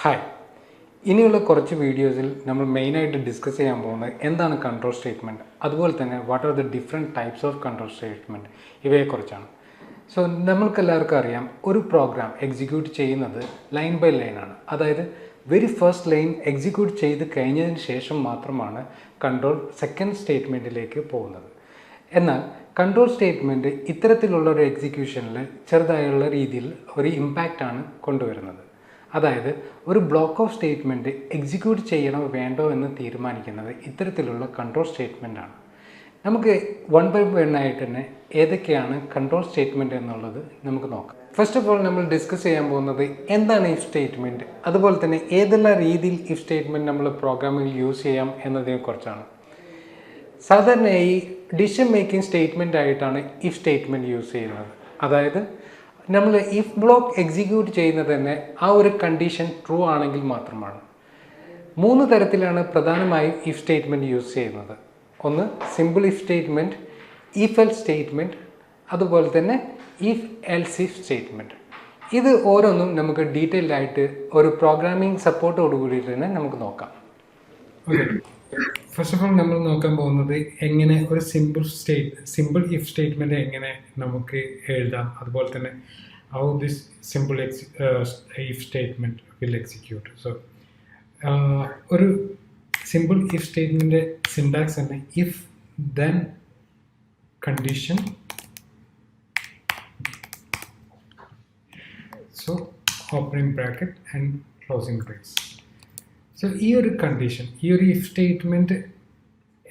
Hi, ഇനിയുള്ള കുറച്ച് വീഡിയോസിൽ നമ്മൾ മെയിനായിട്ട് ഡിസ്കസ് ചെയ്യാൻ പോകുന്നത് എന്താണ് കൺട്രോൾ സ്റ്റേറ്റ്മെൻറ്റ്, അതുപോലെ തന്നെ what are the different types of control statement ഇവയെക്കുറിച്ചാണ്. സോ നമ്മൾക്കെല്ലാവർക്കും അറിയാം, ഒരു പ്രോഗ്രാം എക്സിക്യൂട്ട് ചെയ്യുന്നത് ലൈൻ ബൈ ലൈനാണ്. അതായത് വെരി ഫസ്റ്റ് ലൈൻ എക്സിക്യൂട്ട് ചെയ്ത് കഴിഞ്ഞതിന് ശേഷം മാത്രമാണ് കൺട്രോൾ സെക്കൻഡ് സ്റ്റേറ്റ്മെൻറ്റിലേക്ക് പോകുന്നത്. എന്നാൽ കൺട്രോൾ സ്റ്റേറ്റ്മെൻറ്റ് ഇത്തരത്തിലുള്ള ഒരു എക്സിക്യൂഷനിൽ ചെറുതായുള്ള രീതിയിൽ ഒരു ഇമ്പാക്റ്റാണ് കൊണ്ടുവരുന്നത്. അതായത് ഒരു ബ്ലോക്ക് ഓഫ് സ്റ്റേറ്റ്മെൻറ്റ് എക്സിക്യൂട്ട് ചെയ്യണോ വേണ്ടോ എന്ന് തീരുമാനിക്കുന്നത് ഇത്തരത്തിലുള്ള കൺട്രോൾ സ്റ്റേറ്റ്മെൻറ്റാണ്. നമുക്ക് വൺ ബൈ വൺ ആയിട്ട് തന്നെ ഏതൊക്കെയാണ് കൺട്രോൾ സ്റ്റേറ്റ്മെൻറ്റ് എന്നുള്ളത് നമുക്ക് നോക്കാം. ഫസ്റ്റ് ഓഫ് ഓൾ നമ്മൾ ഡിസ്കസ് ചെയ്യാൻ പോകുന്നത് എന്താണ് ഇഫ് സ്റ്റേറ്റ്മെൻറ്റ്, അതുപോലെ തന്നെ ഏതെല്ലാം രീതിയിൽ ഇഫ് സ്റ്റേറ്റ്മെൻറ്റ് നമ്മൾ പ്രോഗ്രാമിൽ യൂസ് ചെയ്യാം എന്നതിനെക്കുറിച്ചാണ്. സാധാരണയായി ഡിസിഷൻ മേക്കിംഗ് സ്റ്റേറ്റ്മെൻ്റ് ആയിട്ടാണ് ഇഫ് സ്റ്റേറ്റ്മെൻറ്റ് യൂസ് ചെയ്യുന്നത്. അതായത് നമ്മൾ ഇഫ് ബ്ലോക്ക് എക്സിക്യൂട്ട് ചെയ്യുന്നത് തന്നെ ആ ഒരു കണ്ടീഷൻ ട്രൂ ആണെങ്കിൽ മാത്രമാണ്. 3 തരത്തിലാണ് പ്രധാനമായും ഇഫ് സ്റ്റേറ്റ്മെൻറ്റ് യൂസ് ചെയ്യുന്നത്. ഒന്ന് simple if statement, if else statement, അതുപോലെ തന്നെ ഇഫ് എൽസ് ഇഫ് സ്റ്റേറ്റ്മെൻറ്റ്. ഇത് ഓരോന്നും നമുക്ക് ഡീറ്റെയിൽഡ് ആയിട്ട് ഒരു പ്രോഗ്രാമിംഗ് സപ്പോർട്ടോട് കൂടിയിട്ട് തന്നെ നമുക്ക് നോക്കാം. ഓക്കെ, ഫസ്റ്റ് ഓഫ് ഓൾ നമ്മൾ നോക്കാൻ പോകുന്നത് എങ്ങനെ ഒരു സിമ്പിൾ ഇഫ് സ്റ്റേറ്റ്മെൻറ്റ് എങ്ങനെ നമുക്ക് എഴുതാം, അതുപോലെ തന്നെ how this simple if statement will execute. So ഒരു സിമ്പിൾ ഇഫ് സ്റ്റേറ്റ്മെൻറ്റ് സിൻടാക്സ് തന്നെ if then condition, so opening bracket and closing brace. So ഈ ഒരു കണ്ടീഷൻ, ഈ ഒരു ഇഫ് സ്റ്റേറ്റ്മെൻറ്റ്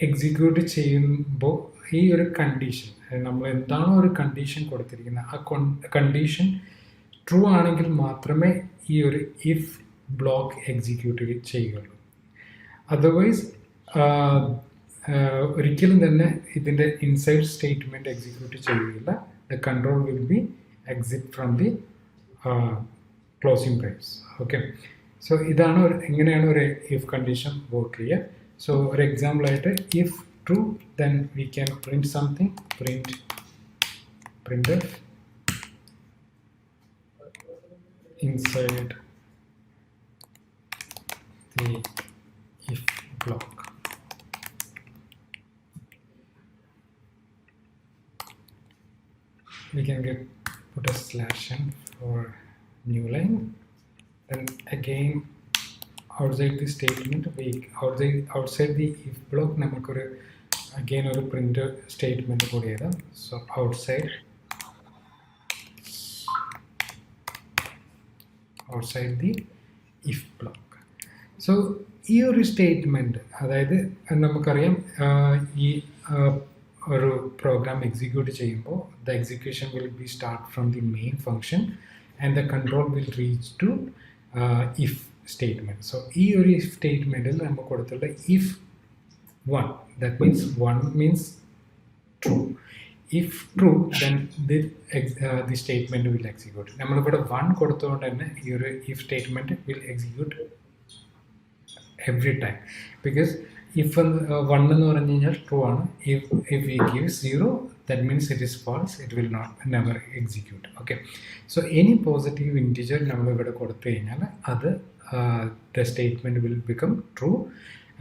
എക്സിക്യൂട്ട് ചെയ്യുമ്പോൾ ഈ ഒരു കണ്ടീഷൻ, നമ്മൾ എന്താണോ ഒരു കണ്ടീഷൻ കൊടുത്തിരിക്കുന്നത് ആ കണ്ടീഷൻ ട്രൂ ആണെങ്കിൽ മാത്രമേ ഈ ഒരു ഇഫ് ബ്ലോക്ക് എക്സിക്യൂട്ട് ചെയ്യുകയുള്ളൂ. അതർവൈസ് ഒരിക്കലും തന്നെ ഇതിൻ്റെ ഇൻസൈഡ് സ്റ്റേറ്റ്മെൻറ്റ് എക്സിക്യൂട്ട് ചെയ്യുകയില്ല. The control will be exit from the closing brace. Okay, so ഇതാണ് എങ്ങനെയാണ് ഒരു ഇഫ് കണ്ടീഷൻ വർക്ക് ചെയ്യുക. സോ ഒരു എക്സാമ്പിൾ ആയിട്ട് if true then we can print something, printf inside the if block. We can put a slash n for new line, then again outside the statement, outside the if block നമുക്കൊരു again ഒരു print statement കൂടി എഴുതാം. So outside the if block. So ഈ ഒരു statement, അതായത് നമുക്കറിയാം ഈ ഒരു പ്രോഗ്രാം എക്സിക്യൂട്ട് ചെയ്യുമ്പോൾ the execution will be start from the main function and the control will reach to if statement. So ഈ ഒരു ഇഫ് സ്റ്റേറ്റ്മെൻറ്റിൽ നമ്മൾ കൊടുത്തുള്ള if 1, that means 1 means true. If true, then the statement will execute. നമ്മളിവിടെ 1 കൊടുത്തുകൊണ്ട് തന്നെ ഈ ഒരു if statement will execute every time, because if 1 എന്ന് പറഞ്ഞു കഴിഞ്ഞാൽ true ആണ്. if we give 0, that means it is false, it will never execute. Okay, so any positive integer നമ്മളിവിടെ കൊടുത്തു കഴിഞ്ഞാൽ അത് the statement will become true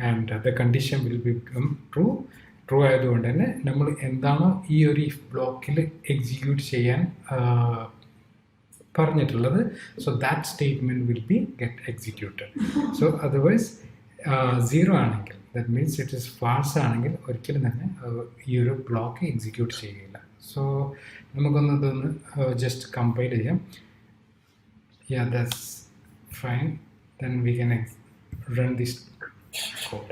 and the condition will become true. ആയതുകൊണ്ട് തന്നെ നമ്മൾ എന്താണോ ഈ ഒരു ഇഫ് ബ്ലോക്കിൽ എക്സിക്യൂട്ട് ചെയ്യാൻ പറഞ്ഞിട്ടുള്ളത്, so that statement will be get executed. So otherwise 0 ആണെങ്കിൽ, that means it is false ആണെങ്കിൽ ഒരിക്കലും തന്നെ ഈ ഒരു ബ്ലോക്ക് എക്സിക്യൂട്ട് ചെയ്യുകയില്ല. സോ നമുക്കൊന്ന് ജസ്റ്റ് കമ്പൈൽ ചെയ്യാം. Yeah, that's fine. Then we can run this code.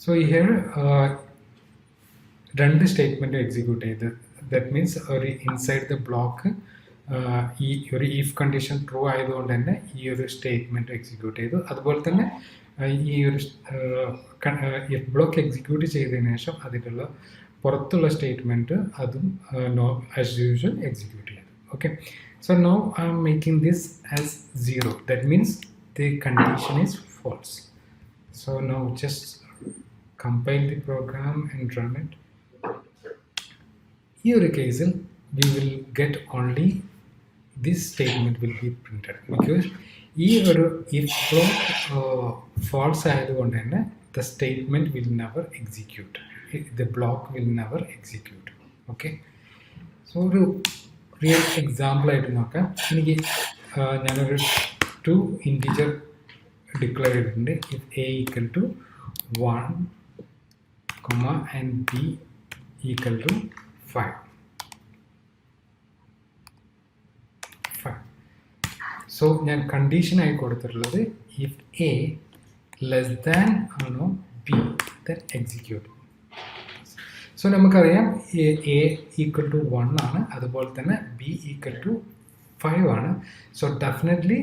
So here രണ്ട് സ്റ്റേറ്റ്മെൻറ്റ് എക്സിക്യൂട്ട് ചെയ്ത്, ദാറ്റ് മീൻസ് ഒരു ഇൻസൈഡ് ദ ബ്ലോക്ക് ഈ ഒരു ഇഫ് കണ്ടീഷൻ ട്രൂ ആയതുകൊണ്ട് തന്നെ ഈ ഒരു സ്റ്റേറ്റ്മെൻറ്റ് എക്സിക്യൂട്ട് ചെയ്തു. അതുപോലെ തന്നെ ഈ ഒരു ഇഫ് ബ്ലോക്ക് എക്സിക്യൂട്ട് ചെയ്തതിന് ശേഷം അതിലുള്ള പുറത്തുള്ള സ്റ്റേറ്റ്മെൻറ്റ് അതും ആസ് യൂഷ്വൽ എക്സിക്യൂട്ട് ചെയ്തു. Okay, so now I am making this as 0, that means the condition is false. So now just compile the program and run it. ഈ ഒരു കേസിൽ we will get only this statement will be printed because ഈ ഒരു if block false ആയതുകൊണ്ട് തന്നെ the statement will never execute, the block will never execute. Okay, so ഒരു real example ആയിട്ട് നോക്കാം. എനിക്ക് ഞാനൊരു 2 ഇൻറ്റിജർ ഡിക്ലെയർ ചെയ്തിട്ടുണ്ട്. If A equal to 1 and b equal to 5. So ഞാൻ കണ്ടീഷനായി കൊടുത്തിട്ടുള്ളത് ഇഫ് എ ലെസ് ദാൻ ആണോ ബി ദെൻ എക്സിക്യൂട്ട്. സോ നമുക്കറിയാം എ ഈക്വൽ ടു 1 ആണ്, അതുപോലെ തന്നെ ബി ഈക്വൽ ടു 5 ആണ്. So definitely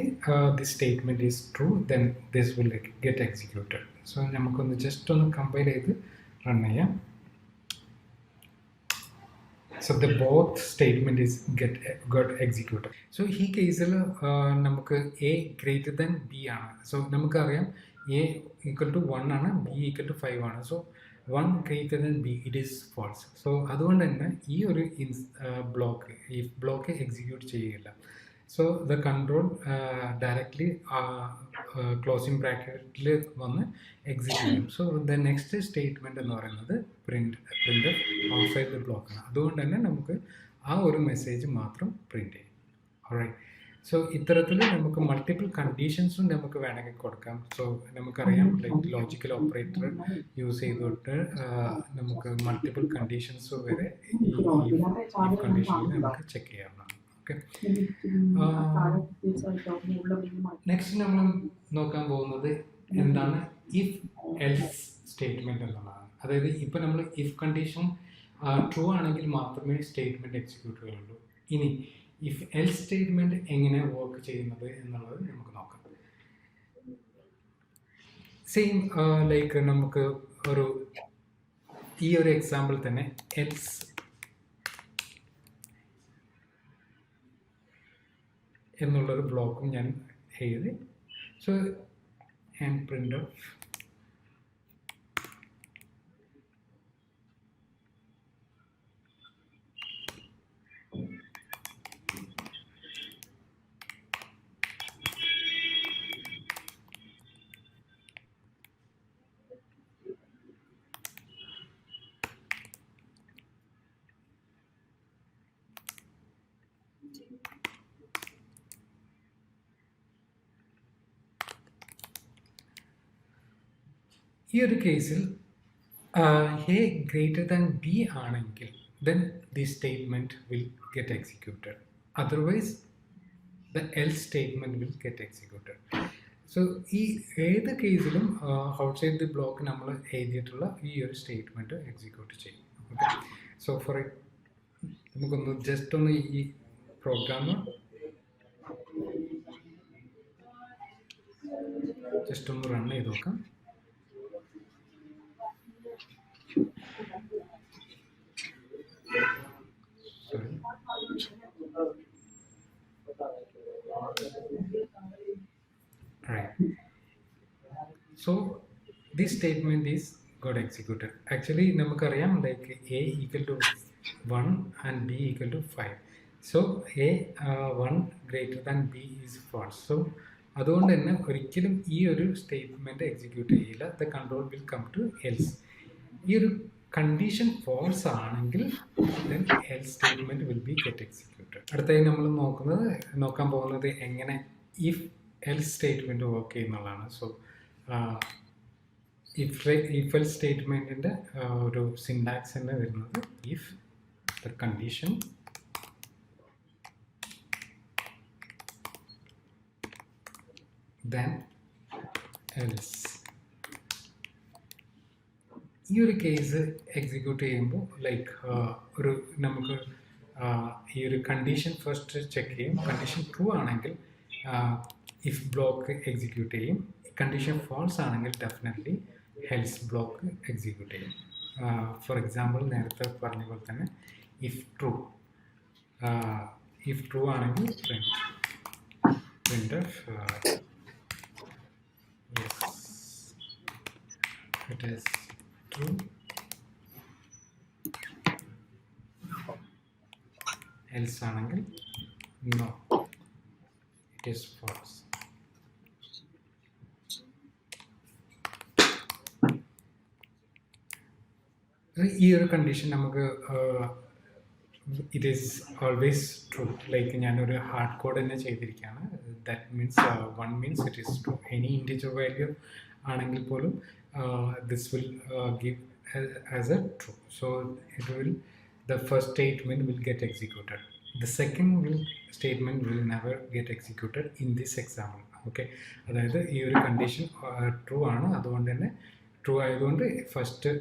this statement is true, then this will get executed. So നമുക്കൊന്ന് ജസ്റ്റ് ഒന്ന് കമ്പയർ ചെയ്ത് റൺ ചെയ്യാം. So the both statement is got executed. So ഈ കേസിൽ നമുക്ക് എ ഗ്രേറ്റർ ദാൻ ബി ആണ്. സോ നമുക്കറിയാം എ ഈക്വൽ ടു 1 ആണ്, ബി ഈക്വൽ ടു 5 ആണ്. So 1 greater than b, it is false. So അതുകൊണ്ട് തന്നെ ഈ ഒരു ബ്ലോക്ക് ഇഫ് ബ്ലോക്ക് എക്സിക്യൂട്ട് ചെയ്യുകയില്ല. So the control directly closing ബ്രാക്കറ്റിൽ വന്ന് എക്സിക്യൂട്ട് ചെയ്യും. സോ ദ നെക്സ്റ്റ് സ്റ്റേറ്റ്മെൻറ്റ് എന്ന് പറയുന്നത് പ്രിൻ്റ് ഔട്ട്സൈഡ് ദ ബ്ലോക്കാണ്. അതുകൊണ്ട് തന്നെ നമുക്ക് ആ ഒരു മെസ്സേജ് മാത്രം പ്രിൻ്റ് ചെയ്യും. ഓൾറൈറ്റ്, സോ ഇത്തരത്തിൽ നമുക്ക് മൾട്ടിപ്പിൾ കണ്ടീഷൻസും നമുക്ക് വേണമെങ്കിൽ കൊടുക്കാം. സോ നമുക്കറിയാം ലൈക്ക് ലോജിക്കൽ ഓപ്പറേറ്റർ യൂസ് ചെയ്തിട്ട് നമുക്ക് മൾട്ടിപ്പിൾ കണ്ടീഷൻസ് വരെ ഈ കണ്ടീഷനിൽ നമുക്ക് ചെക്ക് ചെയ്യാവുന്നതാണ്. ഓക്കെ, നെക്സ്റ്റ് നമ്മൾ നോക്കാൻ പോകുന്നത് എന്താണ് ഇഫ് എൽസ് സ്റ്റേറ്റ്മെൻറ്റ് എന്നുള്ളതാണ്. അതായത് ഇപ്പോൾ നമ്മൾ ഇഫ് കണ്ടീഷൻ ട്രൂ ആണെങ്കിൽ മാത്രമേ സ്റ്റേറ്റ്മെൻറ്റ് എക്സിക്യൂട്ട് ചെയ്യുള്ളൂ. ഇനി ഇഫ് എൽസ് സ്റ്റേറ്റ്മെൻറ്റ് എങ്ങനെ വർക്ക് ചെയ്യുന്നത് എന്നുള്ളത് നമുക്ക് നോക്കാം. സെയിം ലൈക്ക് നമുക്ക് ഈ ഒരു എക്സാമ്പിൾ തന്നെ എൽസ് എന്നുള്ളൊരു ബ്ലോക്കും ഞാൻ എഴുതി. സോ ആൻഡ് പ്രിൻ്റ് ഓഫ് ഈ ഒരു കേസിൽ എ ഗ്രേറ്റർ ദാൻ ബി ആണെങ്കിൽ then the statement will get executed, otherwise the else statement will get executed. So ഈ ഏത് കേസിലും ഔട്ട്സൈഡ് ദി ബ്ലോക്ക് നമ്മൾ എഴുതിയിട്ടുള്ള ഈ ഒരു സ്റ്റേറ്റ്മെൻറ്റ് എക്സിക്യൂട്ട് ചെയ്യും. ഓക്കെ, സോ നമുക്കൊന്ന് ജസ്റ്റ് ഒന്ന് ഈ പ്രോഗ്രാം ജസ്റ്റ് ഒന്ന് റൺ ചെയ്ത് നോക്കാം. Right. So this statement is got executed. Actually നമുക്കറിയാം like a equal to 1 and b equal to 5. So a 1 greater than b is false. So അതുകൊണ്ട് തന്നെ ഒരിക്കലും ഈ ഒരു സ്റ്റേറ്റ്മെൻറ്റ് എക്സിക്യൂട്ട് ചെയ്യില്ല. The control will come to else. ഈ ഒരു condition false ആണെങ്കിൽ then else statement will be get executed. അടുത്തായി നമ്മൾ നോക്കാൻ പോകുന്നത് എങ്ങനെ ഇഫ് എൽസ് സ്റ്റേറ്റ്മെൻറ്റ് വർക്ക് ചെയ്യുന്നതാണ്. സോ ഇഫ് എൽസ് സ്റ്റേറ്റ്മെൻറ്റിൻ്റെ ഒരു സിൻടാക്സ് തന്നെ വരുന്നത് if the condition then else. ഈ ഒരു കേസ് എക്സിക്യൂട്ട് ചെയ്യുമ്പോൾ ലൈക്ക് നമുക്ക് ഈ ഒരു കണ്ടീഷൻ ഫസ്റ്റ് ചെക്ക് ചെയ്യും. കണ്ടീഷൻ ട്രൂ ആണെങ്കിൽ ഇഫ് ബ്ലോക്ക് എക്സിക്യൂട്ട് ചെയ്യും. കണ്ടീഷൻ ഫാൾസ് ആണെങ്കിൽ ഡെഫിനറ്റ്ലി എൽസ് ബ്ലോക്ക് എക്സിക്യൂട്ട് ചെയ്യും. ഫോർ എക്സാമ്പിൾ നേരത്തെ പറഞ്ഞ പോലെ തന്നെ ഇഫ് ട്രൂ ആണെങ്കിൽ printf yes it is true. else ആണെങ്കിൽ no, it is false. ഈ ഒരു കണ്ടീഷൻ നമുക്ക് it is always true. Like ഞാനൊരു ഹാർഡ് കോഡ് തന്നെ ചെയ്തിരിക്കുകയാണ്. That means 1 means it is true. Any integer value ആണെങ്കിൽ പോലും this will give as A true. So it will the first statement will get executed. The second statement will never get executed in this example. Okay, അതായത് ഈ ഒരു condition true ആണ്, അതുകൊണ്ട് തന്നെ true ആയതുകൊണ്ട് first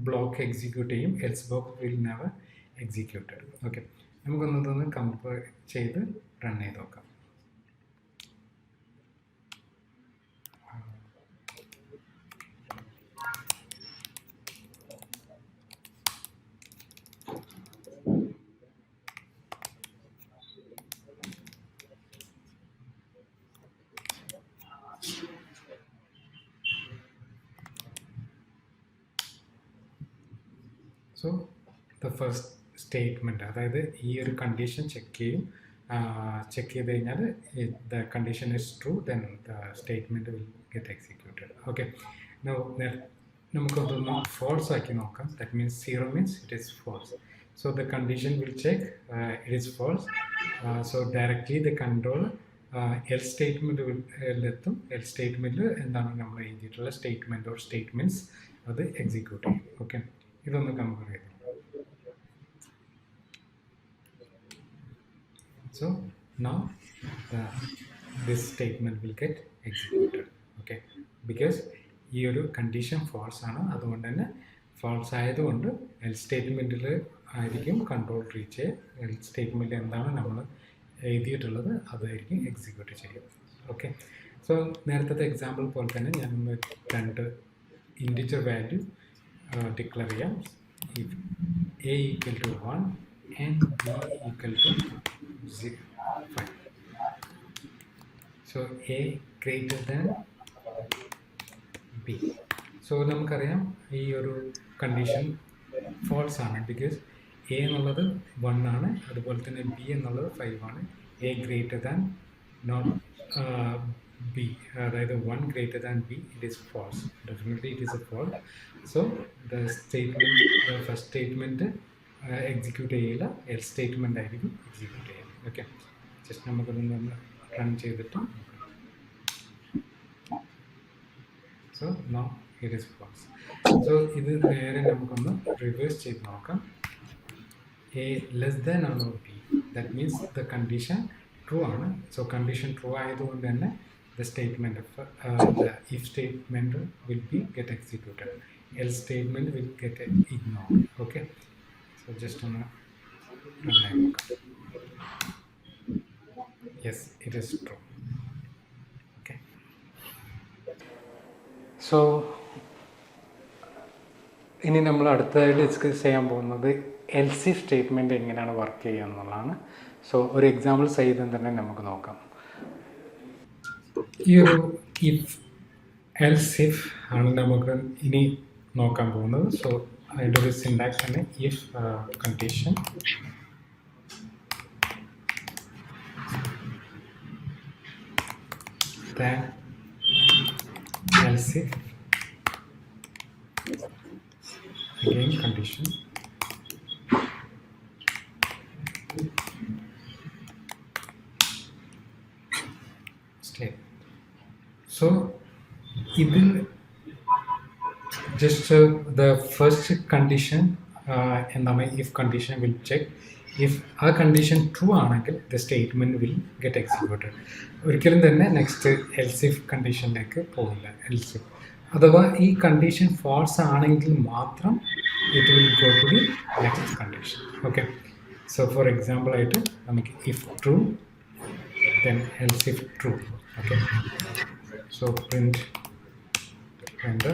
block execute ചെയ്യും, else block will never executed. Okay, നമുക്കൊന്നതൊന്ന് compare ചെയ്ത് റൺ ചെയ്ത് നോക്കാം. സോ ദ ഫസ്റ്റ് സ്റ്റേറ്റ്മെൻറ്റ്, അതായത് ഈ ഒരു കണ്ടീഷൻ ചെക്ക് ചെയ്യും. ചെക്ക് ചെയ്ത് കഴിഞ്ഞാൽ the condition is true, then the statement will get executed. Okay, നമുക്കതൊന്ന് ഫോൾസ് ആക്കി നോക്കാം. That means 0 means it is false. So the condition will check it is false. So directly the control else സ്റ്റേറ്റ്മെൻറ്റിലെത്തും. Else സ്റ്റേറ്റ്മെൻറ്റിൽ എന്താണ് നമ്മൾ എഴുതിയിട്ടുള്ള statement or statements അത് execute ചെയ്യും. ഓക്കെ, ഇതൊന്ന് കമ്പയർ ചെയ്തു. So now this statement will get executed. Okay, because ഈ ഒരു കണ്ടീഷൻ ഫോൾസ് ആണ്, അതുകൊണ്ട് തന്നെ ഫോൾസ് ആയതുകൊണ്ട് എൽ സ്റ്റേറ്റ്മെൻറ്റിൽ ആയിരിക്കും കൺട്രോൾ റീച്ച് ചെയ്യുക. എൽ സ്റ്റേറ്റ്മെൻറ്റിൽ എന്താണ് നമ്മൾ എഴുതിയിട്ടുള്ളത് അതായിരിക്കും എക്സിക്യൂട്ട് ചെയ്യുക. ഓക്കെ, സോ നേരത്തെ എക്സാമ്പിൾ പോലെ തന്നെ ഞാനൊന്ന് 2 ഇൻറ്റിജർ വാല്യൂ ഡിക്ലെയർ ചെയ്യാം. if a equal to 1 and b equal to 5. So a greater than b. So നമുക്കറിയാം ഈ ഒരു കണ്ടീഷൻ ഫോൾസ് ആണ്, ബിക്കോസ് എ എന്നുള്ളത് 1 ആണ്, അതുപോലെ തന്നെ ബി എന്നുള്ളത് 5 ആണ്. A greater than not B, അതായത് 1 greater than B, it is false. Definitely it is a false. So the first statement execute ചെയ്യില്ല, എൽ സ്റ്റേറ്റ്മെൻ്റ് ആയിരിക്കും എക്സിക്യൂട്ട് ചെയ്യുക. ഓക്കെ, ജസ്റ്റ് നമുക്കതൊന്ന് റൺ ചെയ്തിട്ട് so no it is false. So ഇത് നേരെ നമുക്കൊന്ന് reverse ചെയ്ത് നോക്കാം. എ ലെസ് ദാൻ ആണോ B, that means the condition true ആണ്. സോ കണ്ടീഷൻ ട്രൂ ആയതുകൊണ്ട് തന്നെ the statement the if statement will be get executed, else statement will get ignored. Okay, so just on yes, it is true. Okay, so ഇനി നമ്മൾ അടുത്തതായി discuss ചെയ്യാൻ പോകുന്നത് else statement എങ്ങനെയാണ് work ചെയ്യുക എന്നുള്ളതാണ്. സോ ഒരു എക്സാമ്പിൾ സഹിതം തന്നെ നമുക്ക് നോക്കാം. ഈ ഒരു ഇഫ് എൽസ് ഇഫ് ആണ് നമുക്ക് ഇനി നോക്കാൻ പോകുന്നത്. സോ അതിൻ്റെ ഒരു സിൻടാക്സ് തന്നെ if condition then else if again condition state. So ഇതിൽ just the first condition എന്താണ് if condition will check if ആ കണ്ടീഷൻ ട്രൂ ആണെങ്കിൽ the statement will get executed. ഒരിക്കലും തന്നെ നെക്സ്റ്റ് എൽസ് ഇഫ് കണ്ടീഷനിലേക്ക് പോകില്ല. എൽസ് ഇഫ് അഥവാ ഈ കണ്ടീഷൻ ഫാൾസ് ആണെങ്കിൽ മാത്രം it will go to the next condition. Okay, so for example ആയിട്ട് നമുക്ക് if true then else if true. Okay, so print render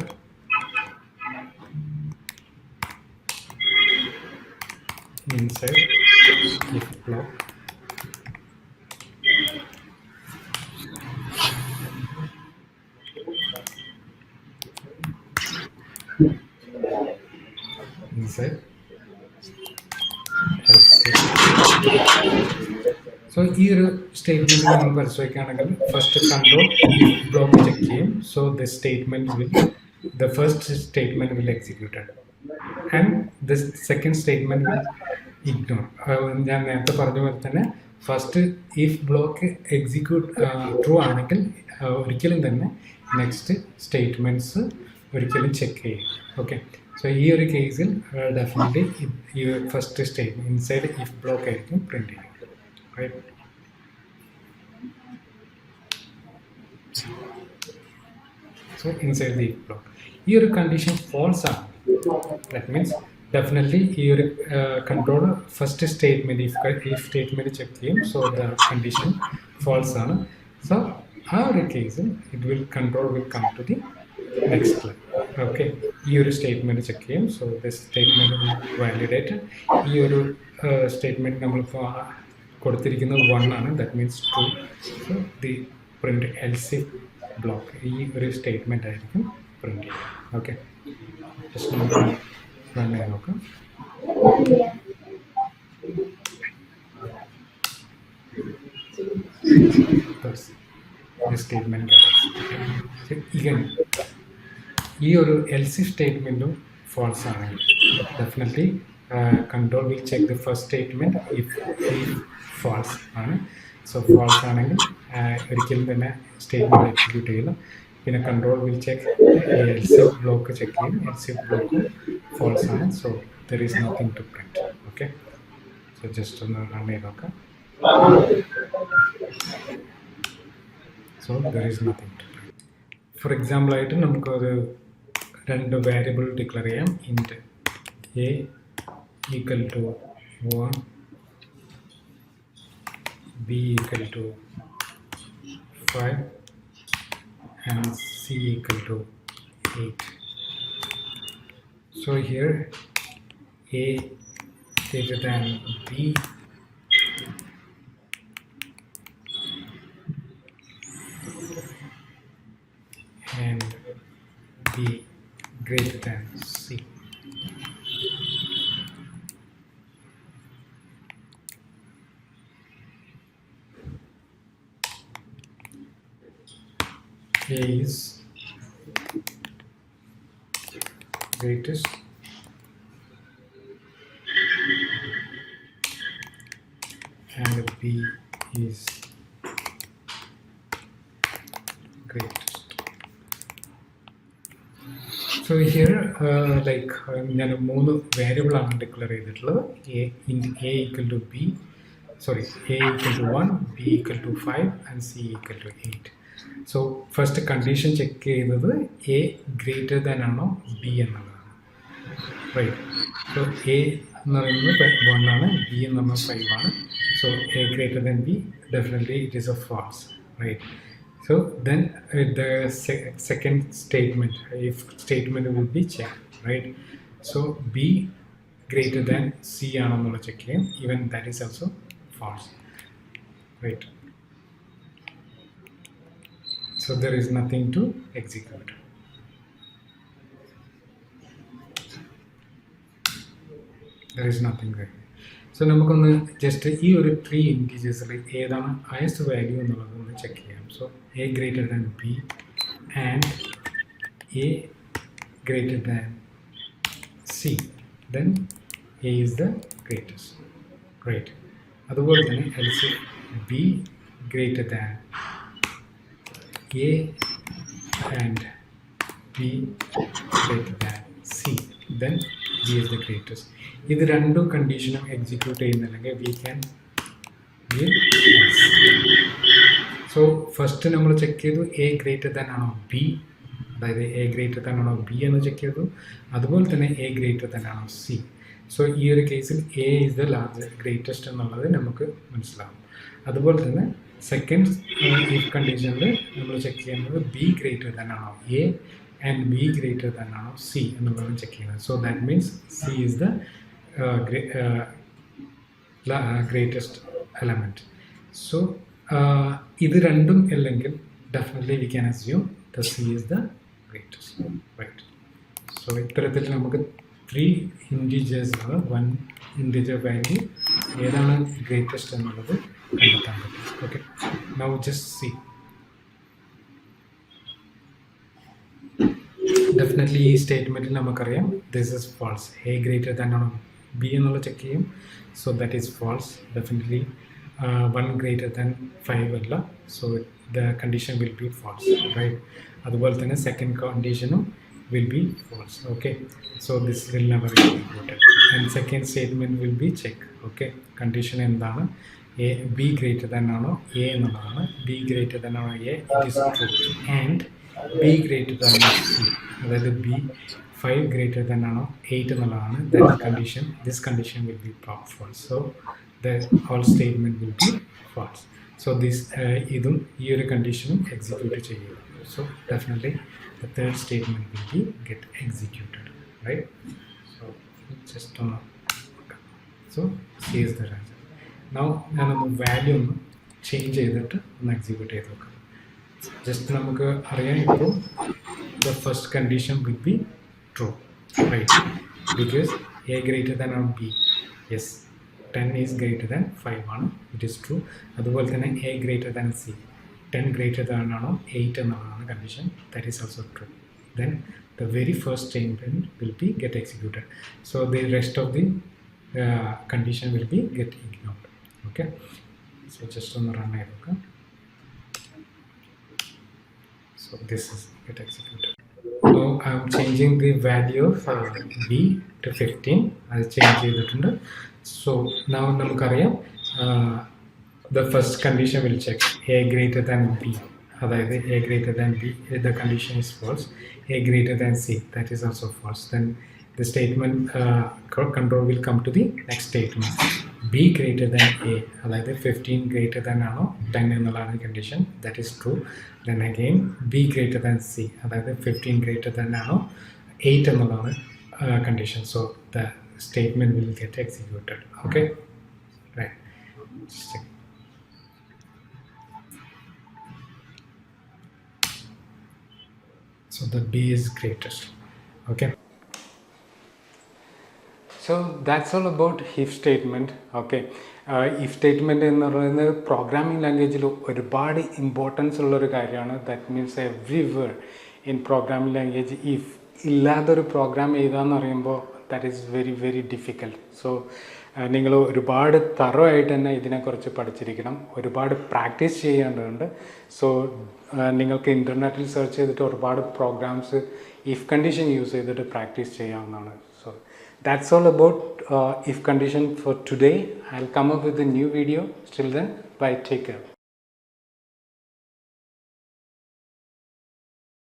inside if block inside else. So ഈ ഒരു statement നമ്മൾ പരിശോധിക്കുകയാണെങ്കിൽ first control if block check ചെയ്യും. So the statement will the first statement will executed and the second statement will ignore. ഞാൻ നേരത്തെ പറഞ്ഞ പോലെ തന്നെ first if block execute true ആണെങ്കിൽ ഒരിക്കലും തന്നെ നെക്സ്റ്റ് സ്റ്റേറ്റ്മെൻറ്റ്സ് ഒരിക്കലും ചെക്ക് ചെയ്യും. ഓക്കെ, സോ ഈ ഒരു കേസിൽ ഡെഫിനറ്റ്ലി ഈ first statement inside if block ആയിരിക്കും പ്രിൻറ്റ് ചെയ്യുക. Right. So inside the if block ഈ ഒരു കണ്ടീഷൻ ഫോൾസ് ആണ്. ദാറ്റ് മീൻസ് ഡെഫിനറ്റ്ലി ഈ ഒരു control first statement if statement check ചെയ്യും. സോ ദ കണ്ടീഷൻ ഫോൾസ് ആണ്. സോ ആ ഒരു കേസിൽ control will come to the next line. Okay, ഈ ഒരു സ്റ്റേറ്റ്മെൻറ്റ് ചെക്ക് ചെയ്യും. So the statement will validated. ഈ ഒരു സ്റ്റേറ്റ്മെൻറ്റ് നമ്മളിപ്പോൾ കൊടുത്തിരിക്കുന്നത് 1 ആണ്. That means true. So the print else block ഈ ഒരു സ്റ്റേറ്റ്മെൻറ്റ് ആയിരിക്കും പ്രിൻറ്റ് ചെയ്യുക. ഓക്കെ, ജസ്റ്റ് നമുക്ക് റൺ ചെയ്ത് നോക്കാം. സ്റ്റേറ്റ്മെൻറ്റ് ഇഗൻ ഈ ഒരു എൽസി സ്റ്റേറ്റ്മെൻറ്റും ഫോൾസ് ആണെങ്കിൽ definitely control will check the first statement if false ആണ്. സോ ഫോൾസ് ആണെങ്കിൽ ഒരിക്കലും തന്നെ സ്റ്റേറ്റ്മെൻറ്റ് എക്സിക്യൂട്ട് ചെയ്യില്ല. പിന്നെ control will check else if block check ചെയ്യും. എൽസി ബ്ലോക്ക് ഫോൾസ് ആണ്. So there is nothing to print. Okay, so just ഒന്ന് run ചെയ്ത് നോക്കാം. So there is nothing to print. For എക്സാമ്പിളായിട്ട് നമുക്കൊരു 2 വേരിയബിൾ ഡിക്ലെയർ ചെയ്യാം. Int A equal to 1, b equal to 5 and c equal to 8. So here a greater than b and b greater than c. A is greatest and B is greatest. So here ഞാൻ 3 variable ആണ് declare ചെയ്തിട്ടുള്ളത്. A equal to B, sorry, A equal to 1, B equal to 5 and C equal to 8. So first condition check ചെയ്യുന്നത് A greater than ആണോ B എന്നുള്ളതാണ്. Right. So A എന്ന് പറയുന്നത് 1 ആണ്, B എന്ന് പറഞ്ഞാൽ 5 ആണ്. So A greater than B, definitely it is a false. Right. So then the second statement if statement will be check. Right. So B greater than C ആണെന്നുള്ള check ചെയ്യും. Even that is also false. Right. So there is nothing to execute. There is nothing there. So നമുക്കൊന്ന് just ഈ ഒരു 3 ഇൻറ്റീജേഴ്സിൽ ഏതാണ് highest value എന്നുള്ളതൊന്ന് check ചെയ്യാം. So A greater than B and A greater than C, then A is the greatest. Right. അതുപോലെ തന്നെ else B greater than A and B greater than C, then B is the greatest. ഇത് 2 കണ്ടീഷനും execute ചെയ്യുന്നില്ലെങ്കിൽ we can give else. So first നമ്മൾ check ചെയ്തു A greater than ആണോ B, അതായത് A greater than ആണോ B എന്ന് check ചെയ്തു. അതുപോലെ തന്നെ എ ഗ്രേറ്റർ ദാൻ ആണോ സി. സോ ഈ ഒരു കേസിൽ എ ഈസ് ദ ഗ്രേറ്റസ്റ്റ് എന്നുള്ളത് നമുക്ക് മനസ്സിലാവും. അതുപോലെ തന്നെ സെക്കൻഡ് ഇഫ് കണ്ടീഷനിൽ നമ്മൾ ചെക്ക് ചെയ്യുന്നത് ബി ഗ്രേറ്റർ ദാൻ ആണോ A and B greater than ആണോ സി എന്നുള്ളതാണ് ചെക്ക് ചെയ്യുന്നത്. So that means C is the greatest element. So ഇത് രണ്ടും അല്ലെങ്കിൽ definitely we can assume the C is the greatest. Right. So ഇത്തരത്തിൽ നമുക്ക് 3 ഇൻറ്റീജേഴ്സ് ആണ് 1, ഇൻറ്റിജർ വാല്യൂ ഏതാണ് ഗ്രേറ്റസ്റ്റ് എന്നുള്ളത് കണ്ടെത്താൻ പറ്റും. Okay, now just C. Definitely ഈ സ്റ്റേറ്റ്മെൻറ്റിൽ നമുക്കറിയാം this is false. A greater than ആണോ ബി എന്നുള്ള ചെക്ക് ചെയ്യും. So that is false. Definitely 1 greater than 5 അല്ല. So the condition will be false, right. അതുപോലെ തന്നെ സെക്കൻഡ് കണ്ടീഷനും will be false. Okay, so this will never be executed. And second statement will be check. Okay, condition എന്താണ്? A b greater than ആണോ a എന്നുള്ളതാണ്. b greater than ആണോ a, it is true. And b greater than c, അതായത് b 5 greater than ആണോ 8 എന്നുള്ളതാണ്. That condition, this condition will be false. So the whole statement will be false. So this ഇതും ഈ ഒരു കണ്ടീഷനും execute ചെയ്യുക. So definitely the third statement will be get executed, right? So just so C is the answer. Now നമുക്ക് value ഒന്ന് change ചെയ്തിട്ട് ഒന്ന് execute ചെയ്ത് നോക്കാം. ജസ്റ്റ് നമുക്ക് അറിയാൻ ഇപ്പോൾ the first condition will be true, right? Because a greater than or b, yes, 10 is greater than 5 ആണ്, it is true. അതുപോലെ തന്നെ a greater than c, 10 greater than ആണോ 8 എന്നുള്ളതാണ് condition, that is also true. Then the very first statement will be get executed. So the rest of the condition will be get ignored. Okay, so just on the run okay. So this is get executed. Now I am changing the value of b to 15. I change it. So now namakariya the first condition will check a greater than b, അതായത് a greater than b, the condition is false. A greater than c, that is also false. Then the statement control will come to the next statement. b greater than a, അതായത് 15 greater than ആണോ 10 എന്നുള്ളതാണ് condition, that is true. Then again b greater than c, അതായത് 15 greater than ആണോ 8 എന്നുള്ളതാണ് condition. So the statement will get executed. Okay, right. Just check. So the b is greatest. Okay, so that's all about if statement. Okay, if statement എന്ന് പറയുന്നത് programming ലാംഗ്വേജിൽ ഒരുപാട് importance ഉള്ളൊരു കാര്യമാണ്. That means every word in programming language if ഇല്ലാതൊരു program എഴുതാന്ന് പറയുമ്പോൾ that is very very difficult. So നിങ്ങൾ ഒരുപാട് തറവായിട്ട് തന്നെ ഇതിനെക്കുറിച്ച് പഠിച്ചിരിക്കണം, ഒരുപാട് പ്രാക്ടീസ് ചെയ്യേണ്ടതുണ്ട്. സോ നിങ്ങൾക്ക് ഇൻ്റർനെറ്റിൽ സെർച്ച് ചെയ്തിട്ട് ഒരുപാട് പ്രോഗ്രാംസ് ഇഫ് കണ്ടീഷൻ യൂസ് ചെയ്തിട്ട് പ്രാക്ടീസ് ചെയ്യാവുന്നതാണ്. So that's all about if condition for today. I'll come up with a new video. Till then, bye, take care.